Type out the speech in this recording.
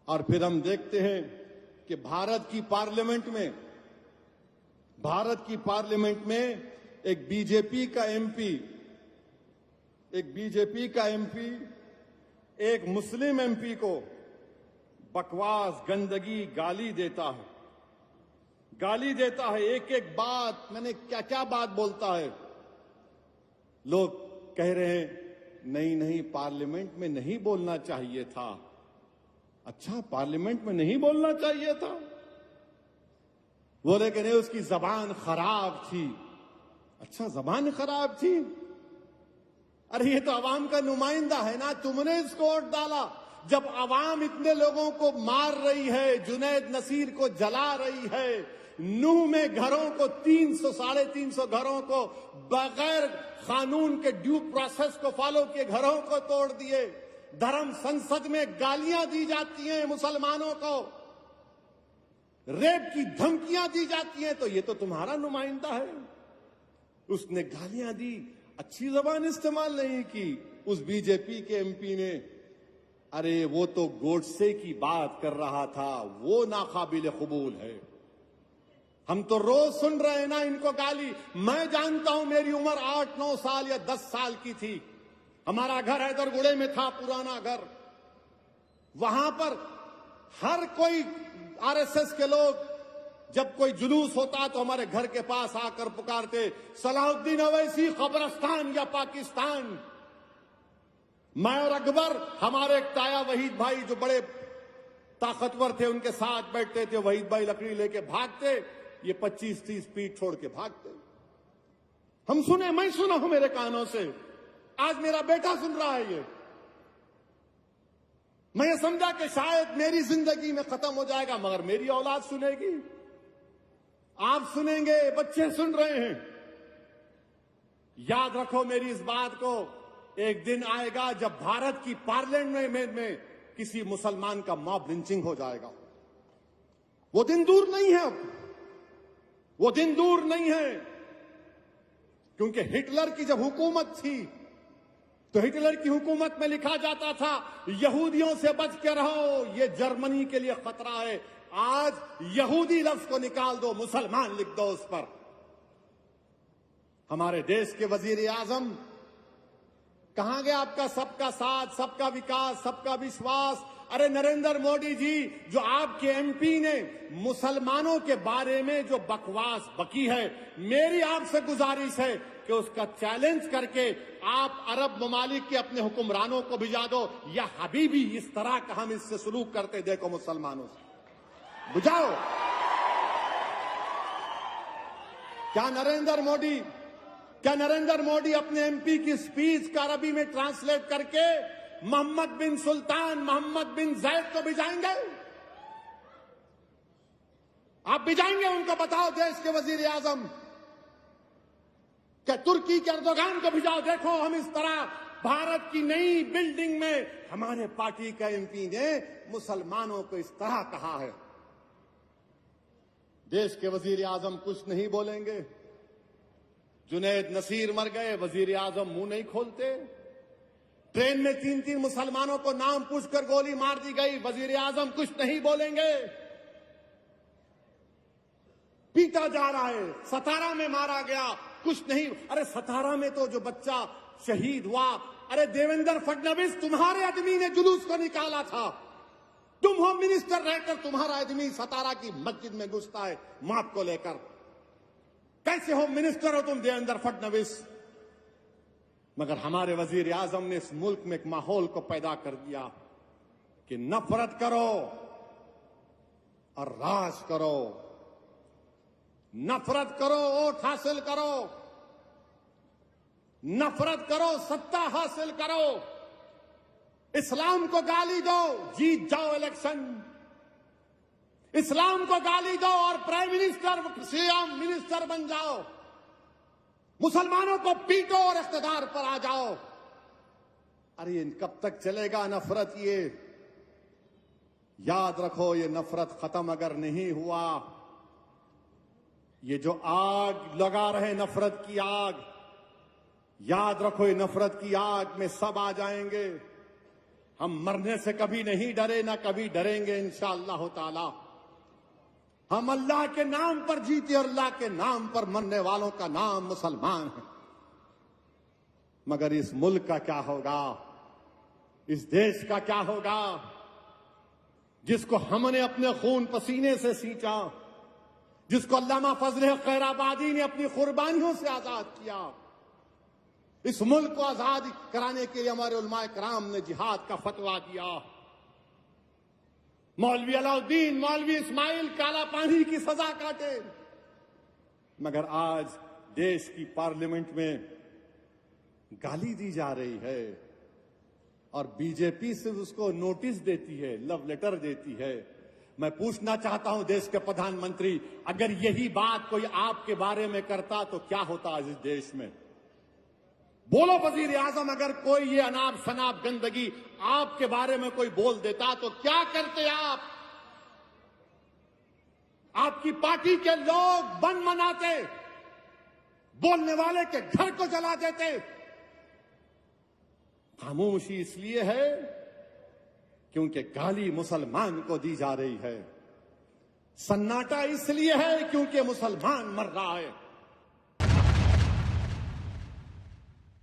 और फिर हम देखते हैं कि भारत की पार्लियामेंट में एक बीजेपी का एमपी एक मुस्लिम एमपी को बकवास, गंदगी, गाली देता है। एक एक बात, मैंने क्या क्या बात बोलता है। लोग कह रहे हैं नहीं पार्लियामेंट में नहीं बोलना चाहिए था। अच्छा, पार्लियामेंट में नहीं बोलना चाहिए था? बोले कि नहीं, उसकी जबान खराब थी। अच्छा, जबान खराब थी? अरे ये तो अवाम का नुमाइंदा है ना, तुमने इसको वोट डाला। जब अवाम इतने लोगों को मार रही है, जुनैद नसीर को जला रही है, नूह में घरों को 300-350 घरों को बगैर कानून के ड्यू प्रोसेस को फॉलो किए घरों को तोड़ दिए, धर्म संसद में गालियां दी जाती हैं मुसलमानों को, रेप की धमकियां दी जाती हैं, तो ये तो तुम्हारा नुमाइंदा है। उसने गालियां दी, अच्छी जबान इस्तेमाल नहीं की। उस बीजेपी के एमपी ने, अरे वो तो गोडसे की बात कर रहा था, वो नाकाबिल कबूल है। हम तो रोज सुन रहे हैं ना इनको गाली। मैं जानता हूं, मेरी उम्र 8-9 साल या 10 साल की थी। हमारा घर हैदरगुड़े में था, पुराना घर। वहां पर हर कोई आरएसएस के लोग, जब कोई जुलूस होता तो हमारे घर के पास आकर पुकारते, सलाहुद्दीन अवैसी कब्रिस्तान या पाकिस्तान। मैं और अकबर, हमारे एक ताया वहीद भाई जो बड़े ताकतवर थे, उनके साथ बैठते थे। वहीद भाई लकड़ी लेके भागते, ये 25-30 फीट छोड़ के भागते। हम सुने, मैं सुना हूं मेरे कानों से, आज मेरा बेटा सुन रहा है ये। मैं ये समझा कि शायद मेरी जिंदगी में खत्म हो जाएगा, मगर मेरी औलाद सुनेगी, आप सुनेंगे, बच्चे सुन रहे हैं। याद रखो मेरी इस बात को, एक दिन आएगा जब भारत की पार्लियामेंट में किसी मुसलमान का मॉब लिंचिंग हो जाएगा। वो दिन दूर नहीं है, अब वो दिन दूर नहीं है। क्योंकि हिटलर की जब हुकूमत थी तो हिटलर की हुकूमत में लिखा जाता था, यहूदियों से बच के रहो, ये जर्मनी के लिए खतरा है। आज यहूदी लफ्ज को निकाल दो, मुसलमान लिख दो उस पर। हमारे देश के वजीर आजम, कहां गया आपका सबका साथ, सबका विकास, सबका विश्वास? अरे नरेंद्र मोदी जी, जो आपके एमपी ने मुसलमानों के बारे में जो बकवास बकी है, मेरी आपसे गुजारिश है कि उसका चैलेंज करके आप अरब ममालिक के अपने हुक्मरानों को भिजा दो, या हबीबी इस तरह का हम इससे सलूक करते देखो मुसलमानों से, बुझाओ। क्या नरेंद्र मोदी अपने एमपी की स्पीच का अरबी में ट्रांसलेट करके मोहम्मद बिन सुल्तान, मोहम्मद बिन जैद को भिजाएंगे? आप भिजाएंगे उनको? बताओ देश के वजीर आजम। क्या तुर्की के अर्दोगान को भिजाओ? देखो हम इस तरह भारत की नई बिल्डिंग में हमारे पार्टी का एमपी ने मुसलमानों को इस तरह कहा है। देश के वजीर आजम कुछ नहीं बोलेंगे। जुनैद नसीर मर गए, वजीर आजम मुंह नहीं खोलते। ट्रेन में 3-3 मुसलमानों को नाम पूछकर गोली मार दी गई, वजीर आजम कुछ नहीं बोलेंगे। पीटा जा रहा है, सतारा में मारा गया, कुछ नहीं। अरे सतारा में तो जो बच्चा शहीद हुआ, अरे देवेंद्र फडणवीस तुम्हारे आदमी ने जुलूस को निकाला था। तुम होम मिनिस्टर रहकर तुम्हारा आदमी सतारा की मस्जिद में घुसता है मौत को लेकर। कैसे होम मिनिस्टर हो तुम देवेंद्र फडणवीस? मगर हमारे वजीर आजम ने इस मुल्क में एक माहौल को पैदा कर दिया कि नफरत करो और राज करो, नफरत करो वोट हासिल करो, नफरत करो सत्ता हासिल करो, इस्लाम को गाली दो, जीत जाओ इलेक्शन, इस्लाम को गाली दो और प्राइम मिनिस्टर, सीएम मिनिस्टर बन जाओ, मुसलमानों को पीटो और इख्तिदार पर आ जाओ। अरे ये कब तक चलेगा नफरत? ये याद रखो, ये नफरत खत्म अगर नहीं हुआ, ये जो आग लगा रहे नफरत की आग, याद रखो ये नफरत की आग में सब आ जाएंगे। हम मरने से कभी नहीं डरे, ना कभी डरेंगे इंशाअल्लाह ताला। हम अल्लाह के नाम पर जीते और अल्लाह के नाम पर मरने वालों का नाम मुसलमान है। मगर इस मुल्क का क्या होगा, इस देश का क्या होगा, जिसको हमने अपने खून पसीने से सींचा, जिसको अल्लामा फजल खैराबादी ने अपनी कुर्बानियों से आजाद किया। इस मुल्क को आजाद कराने के लिए हमारे उलमाए कराम ने जिहाद का फतवा दिया। मौलवी अलाउद्दीन, मौलवी इस्माइल काला पानी की सजा काटे, मगर आज देश की पार्लियामेंट में गाली दी जा रही है और बीजेपी से उसको नोटिस देती है, लव लेटर देती है। मैं पूछना चाहता हूं देश के प्रधानमंत्री, अगर यही बात कोई आपके बारे में करता तो क्या होता आज इस देश में? बोलो वजीर आजम, अगर कोई ये अनाप शनाप गंदगी आपके बारे में कोई बोल देता तो क्या करते आप? आपकी पार्टी के लोग बंद मनाते, बोलने वाले के घर को जला देते। खामोशी इसलिए है क्योंकि गाली मुसलमान को दी जा रही है। सन्नाटा इसलिए है क्योंकि मुसलमान मर रहा है।